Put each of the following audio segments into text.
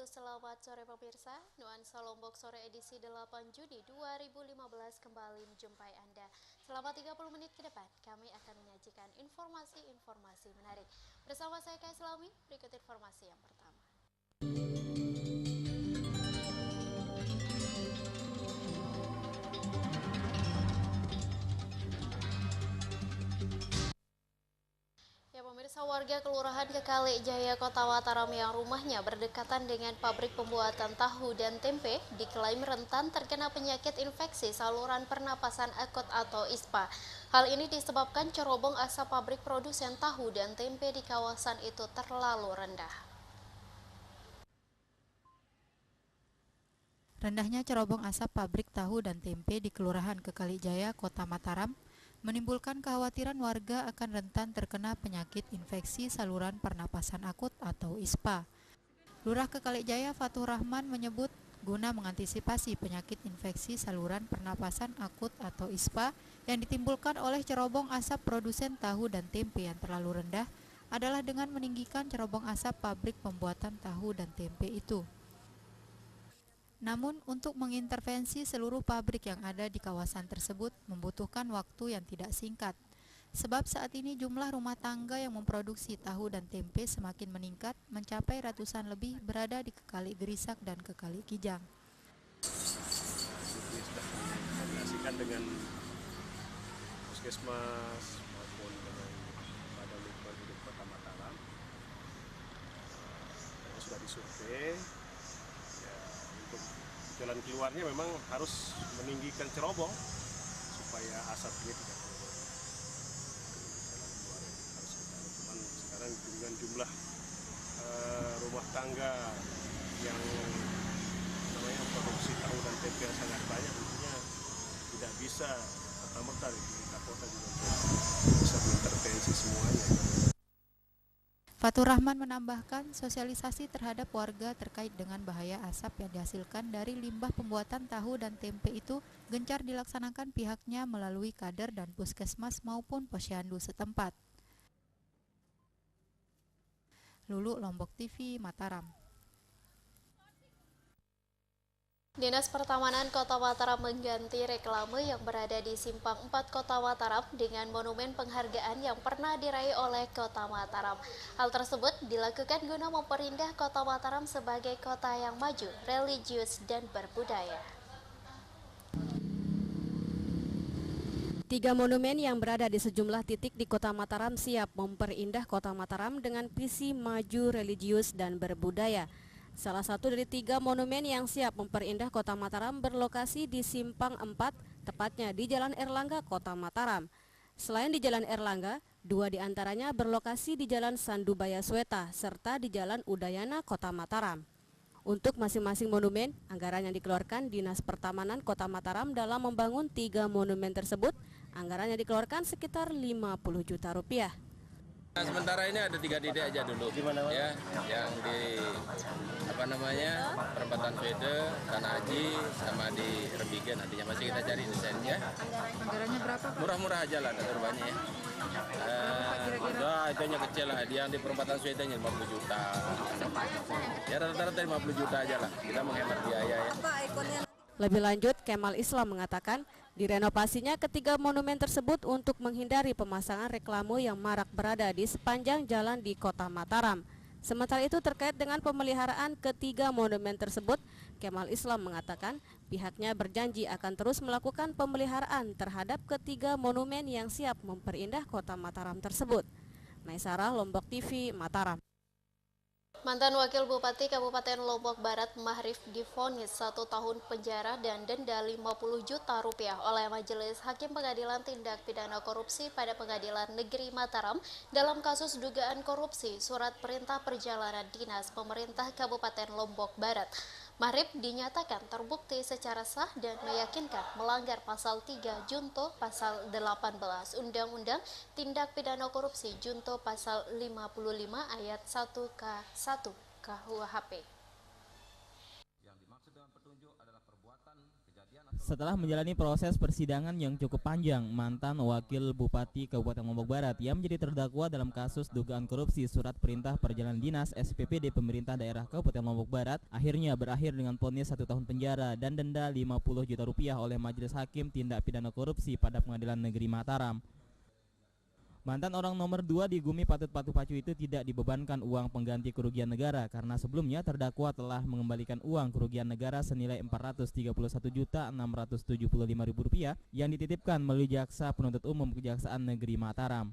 selamat sore pemirsa. Nuansa Lombok Sore edisi 8 Juni 2015 kembali menjumpai Anda. Selama 30 menit ke depan, kami akan menyajikan informasi-informasi menarik. Bersama saya Kak Islami, berikut informasi yang pertama. Ya pemirsa, warga Kelurahan Kekali Jaya Kota Mataram yang rumahnya berdekatan dengan pabrik pembuatan tahu dan tempe diklaim rentan terkena penyakit infeksi saluran pernapasan akut atau ISPA. Hal ini disebabkan cerobong asap pabrik produsen tahu dan tempe di kawasan itu terlalu rendah. Rendahnya cerobong asap pabrik tahu dan tempe di Kelurahan Kekalijaya, Kota Mataram, menimbulkan kekhawatiran warga akan rentan terkena penyakit infeksi saluran pernapasan akut atau ISPA. Lurah Kekalijaya Fatur Rahman menyebut guna mengantisipasi penyakit infeksi saluran pernapasan akut atau ISPA yang ditimbulkan oleh cerobong asap produsen tahu dan tempe yang terlalu rendah adalah dengan meninggikan cerobong asap pabrik pembuatan tahu dan tempe itu. Namun, untuk mengintervensi seluruh pabrik yang ada di kawasan tersebut membutuhkan waktu yang tidak singkat. Sebab saat ini jumlah rumah tangga yang memproduksi tahu dan tempe semakin meningkat, mencapai ratusan lebih berada di Kekali Gerisak dan Kekali Kijang. Ini sudah dikoordinasikan dengan Puskesmas maupun dengan Badan Lingkungan Hidup Kota Mataram. Sudah disurvei. Untuk jalan keluarnya memang harus meninggikan cerobong supaya asap ini tidak keluar. Jalan keluar harus kita lihat. Cuman sekarang dengan jumlah rumah tangga yang produksi tahu dan tempe yang sangat banyak, tentunya tidak bisa serta-merta di kota juga bisa mengintervensi semuanya. Fatur Rahman menambahkan sosialisasi terhadap warga terkait dengan bahaya asap yang dihasilkan dari limbah pembuatan tahu dan tempe itu gencar dilaksanakan pihaknya melalui kader dan puskesmas maupun posyandu setempat. Lulu, Lombok TV, Mataram. Dinas Pertamanan Kota Mataram mengganti reklame yang berada di Simpang 4 Kota Mataram dengan monumen penghargaan yang pernah diraih oleh Kota Mataram. Hal tersebut dilakukan guna memperindah Kota Mataram sebagai kota yang maju, religius, dan berbudaya. 3 monumen yang berada di sejumlah titik di Kota Mataram siap memperindah Kota Mataram dengan visi maju, religius, dan berbudaya. Salah satu dari 3 monumen yang siap memperindah Kota Mataram berlokasi di Simpang 4, tepatnya di Jalan Erlangga, Kota Mataram. Selain di Jalan Erlangga, 2 diantaranya berlokasi di Jalan Sandubaya Sweta, serta di Jalan Udayana, Kota Mataram. Untuk masing-masing monumen, anggaran yang dikeluarkan Dinas Pertamanan Kota Mataram dalam membangun 3 monumen tersebut, anggaran yang dikeluarkan sekitar 50 juta rupiah. Nah, sementara ini ada 3 titik aja dulu, ya, yang di perempatan Swede, Tanah Haji, sama di Rembigen. Nantinya masih kita cari desainnya. Anggarannya berapa, Pak? Murah-murah aja lah, tidak banyak ya. Itu hanya kecil lah. Yang di perempatan Swede 50 juta. Ya rata-rata 50 juta aja lah. Kita menghemat biaya ya. Lebih lanjut, Kemal Islam mengatakan direnovasinya ketiga monumen tersebut untuk menghindari pemasangan reklame yang marak berada di sepanjang jalan di Kota Mataram. Sementara itu terkait dengan pemeliharaan ketiga monumen tersebut, Kemal Islam mengatakan pihaknya berjanji akan terus melakukan pemeliharaan terhadap ketiga monumen yang siap memperindah Kota Mataram tersebut. Maisarah, Lombok TV, Mataram. Mantan Wakil Bupati Kabupaten Lombok Barat Mahrif divonis 1 tahun penjara dan denda 50 juta rupiah oleh Majelis Hakim Pengadilan Tindak Pidana Korupsi pada Pengadilan Negeri Mataram dalam kasus dugaan korupsi surat perintah perjalanan dinas pemerintah Kabupaten Lombok Barat. Mahrif dinyatakan terbukti secara sah dan meyakinkan melanggar pasal 3 Junto pasal 18 Undang-Undang Tindak Pidana Korupsi Junto pasal 55 ayat 1K1 KUHP. Setelah menjalani proses persidangan yang cukup panjang, mantan Wakil Bupati Kabupaten Lombok Barat yang menjadi terdakwa dalam kasus dugaan korupsi surat perintah perjalanan dinas SPPD pemerintah daerah Kabupaten Lombok Barat akhirnya berakhir dengan vonis 1 tahun penjara dan denda 50 juta rupiah oleh Majelis Hakim Tindak Pidana Korupsi pada Pengadilan Negeri Mataram. Mantan orang nomor 2 di Gumi Patut Patu-Pacu itu tidak dibebankan uang pengganti kerugian negara karena sebelumnya terdakwa telah mengembalikan uang kerugian negara senilai Rp431.675.000 yang dititipkan melalui jaksa penuntut umum Kejaksaan Negeri Mataram.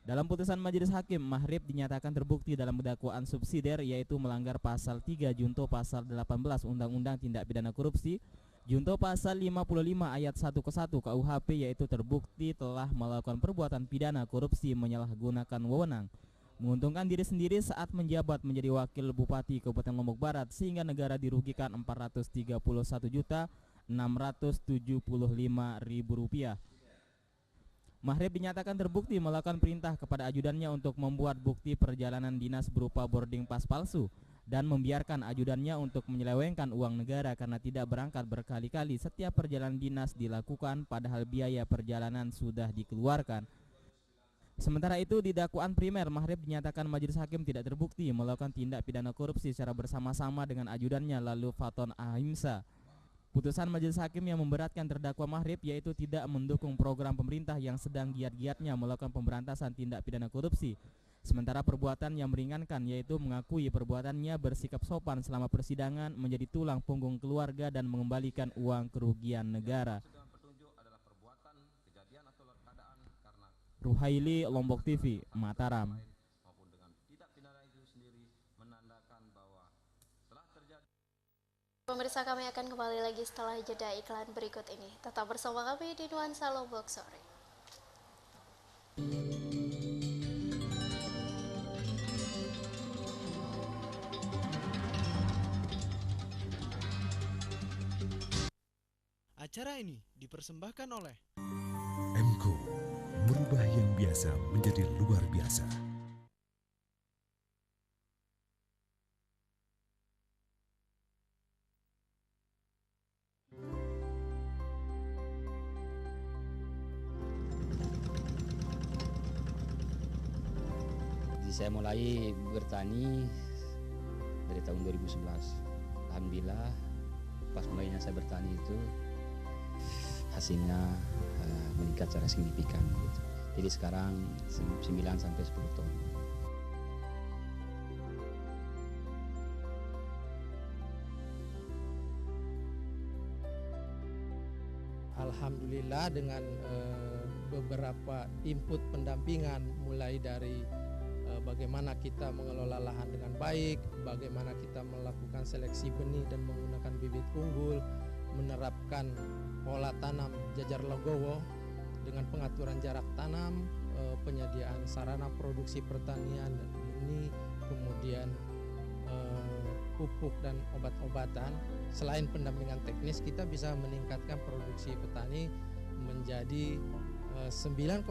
Dalam putusan Majelis Hakim, Mahrib dinyatakan terbukti dalam dakwaan subsidiar yaitu melanggar pasal 3 junto pasal 18 Undang-Undang Tindak Pidana Korupsi junto pasal 55 ayat 1 ke 1 KUHP yaitu terbukti telah melakukan perbuatan pidana korupsi menyalahgunakan wewenang, menguntungkan diri sendiri saat menjabat menjadi Wakil Bupati Kabupaten Lombok Barat sehingga negara dirugikan Rp431.675.000. Mahrib dinyatakan terbukti melakukan perintah kepada ajudannya untuk membuat bukti perjalanan dinas berupa boarding pass palsu dan membiarkan ajudannya untuk menyelewengkan uang negara karena tidak berangkat berkali-kali setiap perjalanan dinas dilakukan padahal biaya perjalanan sudah dikeluarkan. Sementara itu di dakwaan primer, Mahrib dinyatakan Majelis Hakim tidak terbukti melakukan tindak pidana korupsi secara bersama-sama dengan ajudannya lalu Faton Ahimsa. Putusan Majelis Hakim yang memberatkan terdakwa Mahrib yaitu tidak mendukung program pemerintah yang sedang giat-giatnya melakukan pemberantasan tindak pidana korupsi. Sementara perbuatan yang meringankan yaitu mengakui perbuatannya bersikap sopan selama persidangan menjadi tulang punggung keluarga dan mengembalikan uang kerugian negara. Ruhaili, Lombok TV, Mataram. Pemirsa, kami akan kembali lagi setelah jeda iklan berikut ini. Tetap bersama kami di Nuansa Lombok Sore. Acara ini dipersembahkan oleh M.Co, merubah yang biasa menjadi luar biasa. Saya mulai bertani dari tahun 2011. Alhamdulillah pas mulainya saya bertani itu hasilnya meningkat secara signifikan gitu. Jadi sekarang 9 sampai 10 ton. Alhamdulillah dengan beberapa input pendampingan mulai dari bagaimana kita mengelola lahan dengan baik, bagaimana kita melakukan seleksi benih dan menggunakan bibit unggul, menerapkan pola tanam jajar legowo dengan pengaturan jarak tanam, penyediaan sarana produksi pertanian dan benih, kemudian pupuk dan obat-obatan. Selain pendampingan teknis, kita bisa meningkatkan produksi petani menjadi 9,6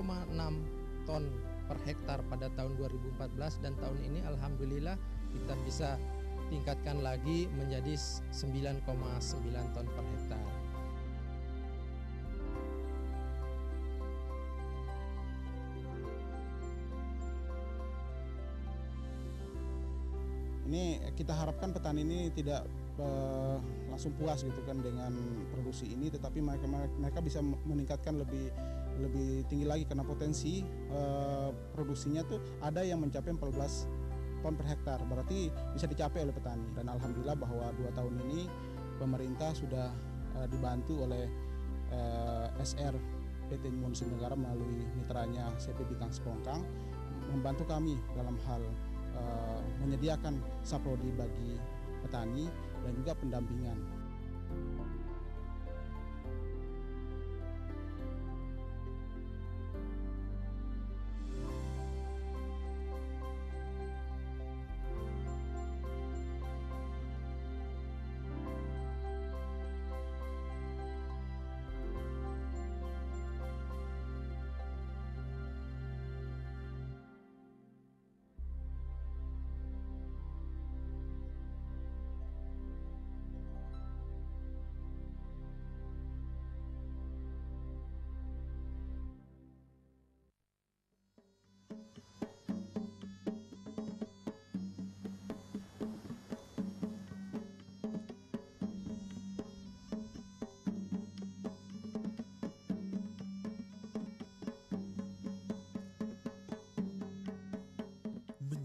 ton per hektar pada tahun 2014 dan tahun ini alhamdulillah kita bisa tingkatkan lagi menjadi 9,9 ton per hektar. Ini kita harapkan petani ini tidak langsung puas gitu kan dengan produksi ini, tetapi mereka bisa meningkatkan lebih tinggi lagi karena potensi produksinya tuh ada yang mencapai 14 ton per hektar, berarti bisa dicapai oleh petani. Dan alhamdulillah bahwa 2 tahun ini pemerintah sudah dibantu oleh SR PT Nyumun Negara melalui mitranya CP Bintang Sepongkang membantu kami dalam hal menyediakan saprodi bagi petani dan juga pendampingan.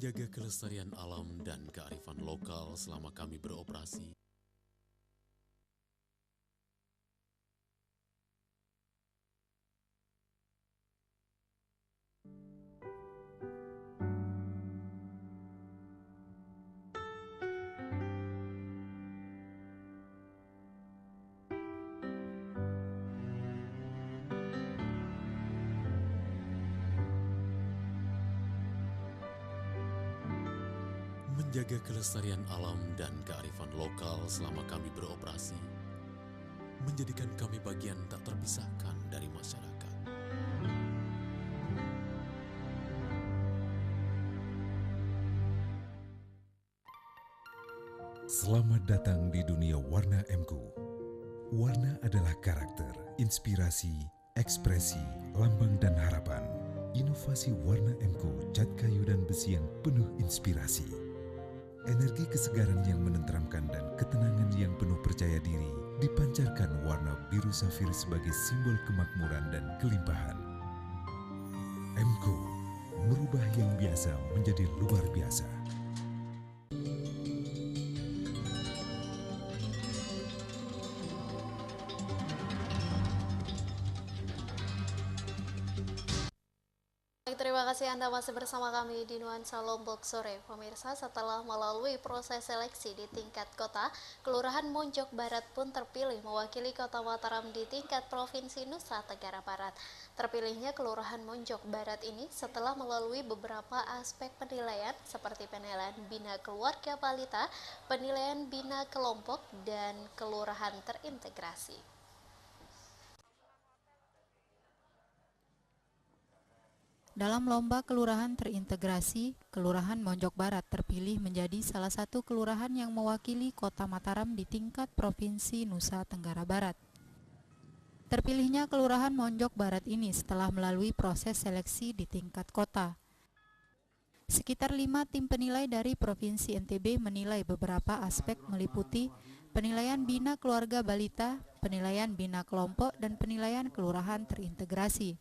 menjaga kelestarian alam dan kearifan lokal selama kami beroperasi. Menjaga kelestarian alam dan kearifan lokal selama kami beroperasi, menjadikan kami bagian tak terpisahkan dari masyarakat. Selamat datang di dunia warna MQ. Warna adalah karakter, inspirasi, ekspresi, lambang dan harapan. Inovasi warna MQ, cat kayu dan besi yang penuh inspirasi. Energi kesegaran yang menenteramkan dan ketenangan yang penuh percaya diri dipancarkan warna biru safir sebagai simbol kemakmuran dan kelimpahan. MQ, merubah yang biasa menjadi luar biasa. Terima kasih Anda masih bersama kami di Nuansa Lombok Sore. Pemirsa, setelah melalui proses seleksi di tingkat kota, Kelurahan Monjok Barat pun terpilih mewakili Kota Mataram di tingkat Provinsi Nusa Tenggara Barat. Terpilihnya Kelurahan Monjok Barat ini setelah melalui beberapa aspek penilaian seperti penilaian bina keluarga balita, penilaian bina kelompok, dan kelurahan terintegrasi. Dalam lomba kelurahan terintegrasi, Kelurahan Monjok Barat terpilih menjadi salah satu kelurahan yang mewakili Kota Mataram di tingkat Provinsi Nusa Tenggara Barat. Terpilihnya Kelurahan Monjok Barat ini setelah melalui proses seleksi di tingkat kota. Sekitar 5 tim penilai dari Provinsi NTB menilai beberapa aspek meliputi penilaian bina keluarga balita, penilaian bina kelompok, dan penilaian kelurahan terintegrasi.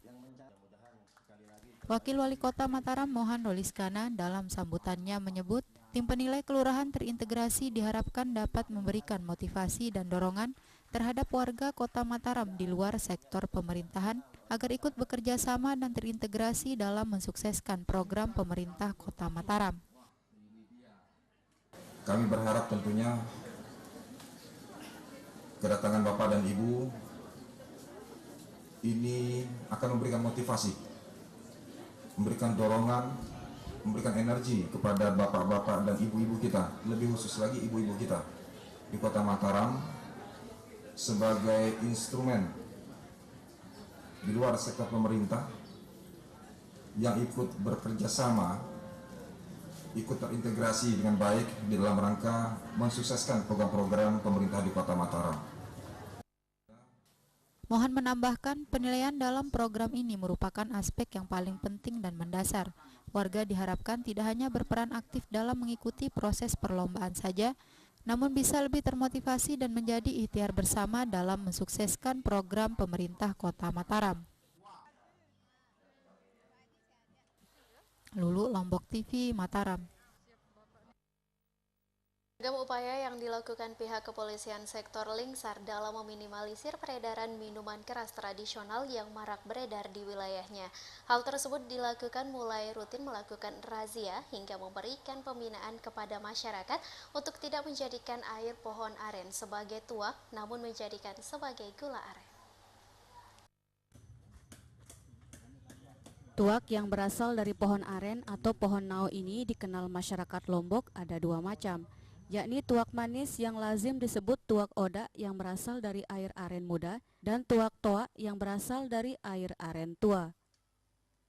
Wakil Wali Kota Mataram Mohan Roliskana dalam sambutannya menyebut, tim penilai kelurahan terintegrasi diharapkan dapat memberikan motivasi dan dorongan terhadap warga Kota Mataram di luar sektor pemerintahan agar ikut bekerja sama dan terintegrasi dalam mensukseskan program pemerintah Kota Mataram. Kami berharap tentunya kedatangan Bapak dan Ibu ini akan memberikan motivasi, memberikan dorongan, memberikan energi kepada bapak-bapak dan ibu-ibu kita, lebih khusus lagi ibu-ibu kita di Kota Mataram sebagai instrumen di luar sektor pemerintah yang ikut bekerja sama, ikut terintegrasi dengan baik di dalam rangka mensukseskan program-program pemerintah di Kota Mataram. Mohan menambahkan, penilaian dalam program ini merupakan aspek yang paling penting dan mendasar. Warga diharapkan tidak hanya berperan aktif dalam mengikuti proses perlombaan saja, namun bisa lebih termotivasi dan menjadi ikhtiar bersama dalam mensukseskan program pemerintah Kota Mataram. Lulu, Lombok TV, Mataram. Beragam upaya yang dilakukan pihak kepolisian sektor Lingsar dalam meminimalisir peredaran minuman keras tradisional yang marak beredar di wilayahnya. Hal tersebut dilakukan mulai rutin melakukan razia hingga memberikan pembinaan kepada masyarakat untuk tidak menjadikan air pohon aren sebagai tuak, namun menjadikan sebagai gula aren. Tuak yang berasal dari pohon aren atau pohon nao ini dikenal masyarakat Lombok ada dua macam, yakni tuak manis yang lazim disebut tuak oda yang berasal dari air aren muda dan tuak toa yang berasal dari air aren tua.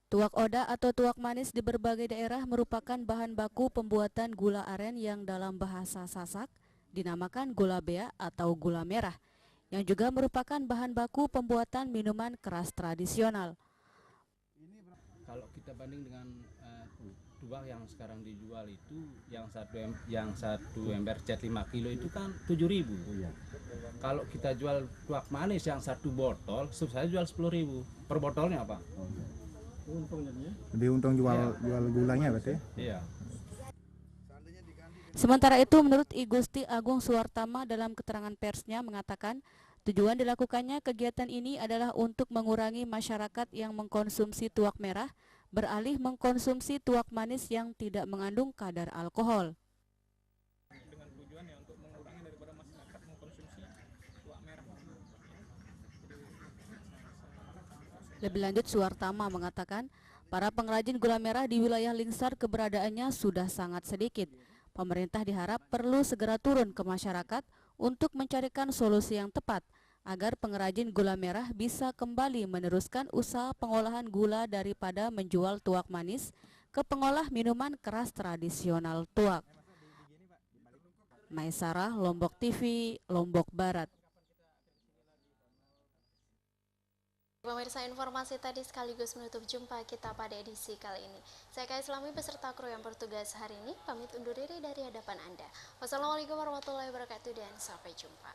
Tuak oda atau tuak manis di berbagai daerah merupakan bahan baku pembuatan gula aren yang dalam bahasa Sasak dinamakan gula bea atau gula merah, yang juga merupakan bahan baku pembuatan minuman keras tradisional. Kalau kita banding dengan tuak yang sekarang dijual itu yang satu ember cat 5 kilo itu kan 7.000. Kalau kita jual tuak manis yang satu botol, saya jual 10.000 per botolnya, Pak. Lebih untung jual gulanya berarti? Iya. Sementara itu, menurut I Gusti Agung Suwartama dalam keterangan persnya mengatakan, tujuan dilakukannya kegiatan ini adalah untuk mengurangi masyarakat yang mengkonsumsi tuak merah beralih mengkonsumsi tuak manis yang tidak mengandung kadar alkohol. Dengan tujuannya untuk mengurangi daripada masyarakat mengkonsumsi tuak merah. Lebih lanjut, Suwartama mengatakan, para pengrajin gula merah di wilayah Lingsar keberadaannya sudah sangat sedikit. Pemerintah diharap perlu segera turun ke masyarakat untuk mencarikan solusi yang tepat agar pengrajin gula merah bisa kembali meneruskan usaha pengolahan gula daripada menjual tuak manis ke pengolah minuman keras tradisional tuak. Maisarah, Lombok TV, Lombok Barat. Pemirsa, informasi tadi sekaligus menutup jumpa kita pada edisi kali ini. Saya Kak Islami beserta kru yang bertugas hari ini pamit undur diri dari hadapan Anda. Wassalamualaikum warahmatullahi wabarakatuh dan sampai jumpa.